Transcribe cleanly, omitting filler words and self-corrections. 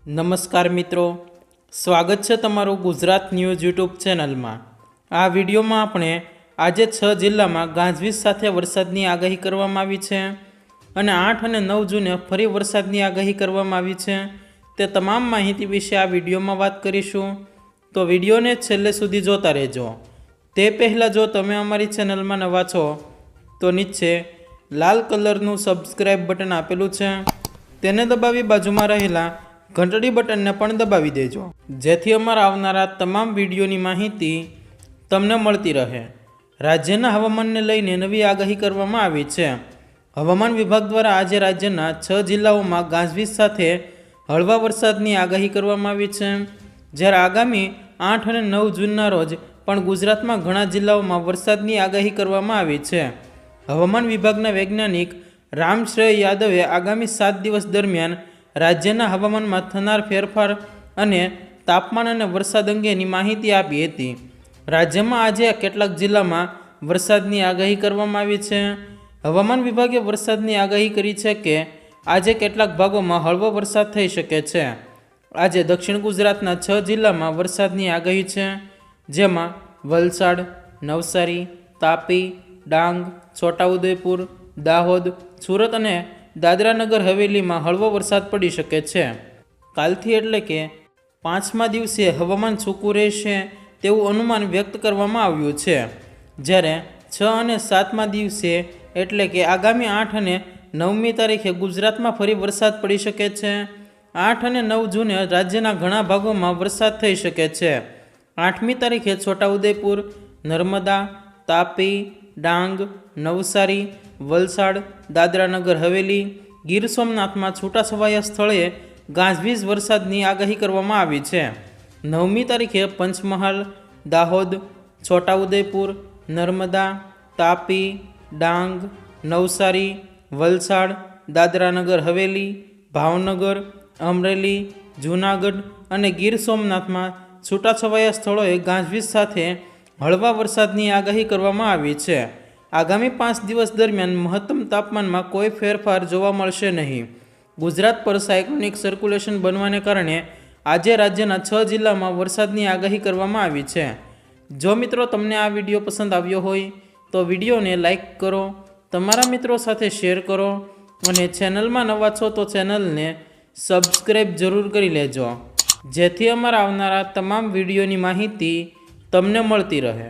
નમસ્કાર મિત્રો, સ્વાગત છે તમારું ગુજરાત ન્યૂઝ યુટ્યુબ ચેનલમાં। આ વિડીયોમાં આપણે આજે 6 જિલ્લામાં ગાજવીજ સાથે વરસાદની આગાહી કરવામાં આવી છે અને 8 અને 9 જૂને ફરી વરસાદની આગાહી કરવામાં આવી છે। તે તમામ માહિતી વિશે આ વિડીયોમાં વાત કરીશું, તો વિડીયોને છેલ્લે સુધી જોતા રહેજો। તે પહેલાં જો તમે અમારી ચેનલમાં નવા છો તો નીચે લાલ કલરનું સબસ્ક્રાઇબ બટન આપેલું છે, તેને દબાવી બાજુમાં રહેલા ઘંટડી બટનને પણ દબાવી દેજો, જેથી અમારા આવનારા તમામ વિડીયોની માહિતી તમને મળતી રહે। રાજ્યના હવામાનને લઈને નવી આગાહી કરવામાં આવી છે। હવામાન વિભાગ દ્વારા આજે રાજ્યના 6 જિલ્લાઓમાં ગાજવીજ સાથે હળવા વરસાદની આગાહી કરવામાં આવી છે, જ્યારે આગામી 8 અને 9 જૂનના રોજ પણ ગુજરાતમાં ઘણા જિલ્લાઓમાં વરસાદની આગાહી કરવામાં આવી છે। હવામાન વિભાગના વૈજ્ઞાનિક રામશ્રેય યાદવે આગામી 7 દિવસ દરમિયાન રાજ્યના હવામાનમાં થનાર ફેરફાર અને તાપમાન અને વરસાદ અંગેની માહિતી આપી હતી। રાજ્યમાં આજે કેટલાક જિલ્લામાં વરસાદની આગાહી કરવામાં આવી છે। હવામાન વિભાગે વરસાદની આગાહી કરી છે કે આજે કેટલાક ભાગોમાં હળવો વરસાદ થઈ શકે છે। આજે દક્ષિણ ગુજરાતના 6 જિલ્લામાં વરસાદની આગાહી છે, જેમાં વલસાડ, નવસારી, તાપી, ડાંગ, છોટાઉદેપુર, દાહોદ, સુરત અને દાદરાનગર હવેલીમાં હળવો વરસાદ પડી શકે છે। કાલથી એટલે કે 5મા દિવસે હવામાન સૂકું રહેશે તેવું અનુમાન વ્યક્ત કરવામાં આવ્યું છે, જ્યારે 6 અને 7મા દિવસે એટલે કે આગામી 8 અને 9મી તારીખે ગુજરાતમાં ફરી વરસાદ પડી શકે છે। 8 અને 9 જૂને રાજ્યના ઘણા ભાગોમાં વરસાદ થઈ શકે છે। 8મી તારીખે છોટાઉદેપુર, નર્મદા, તાપી, ડાંગ, નવસારી, વલસાડ, દાદરાનગર હવેલી, ગીર સોમનાથમાં છૂટાછવાયા સ્થળે ગાજવીજ વરસાદની આગાહી કરવામાં આવી છે। 9મી તારીખે પંચમહાલ, દાહોદ, છોટાઉદેપુર, નર્મદા, તાપી, ડાંગ, નવસારી, વલસાડ, દાદરાનગર હવેલી, ભાવનગર, અમરેલી, જૂનાગઢ અને ગીર સોમનાથમાં છૂટાછવાયા સ્થળોએ ગાજવીજ સાથે હળવા વરસાદની આગાહી કરવામાં આવી છે। આગામી 5 દિવસ દરમિયાન મહત્તમ તાપમાનમાં કોઈ ફેરફાર જોવા મળશે નહીં। ગુજરાત પર સાયક્લોનિક સર્ક્યુલેશન બનવાને કારણે આજે રાજ્યના 6 જિલ્લામાં વરસાદની આગાહી કરવામાં આવી છે। જો મિત્રો તમને આ વિડીયો પસંદ આવ્યો હોય તો વિડીયોને લાઈક કરો, તમારા મિત્રો સાથે શેર કરો અને ચેનલમાં નવા છો તો ચેનલને સબસ્ક્રાઈબ જરૂર કરી લેજો, જેથી અમારા આવનારા તમામ વિડીયોની માહિતી તમને મળતી રહે।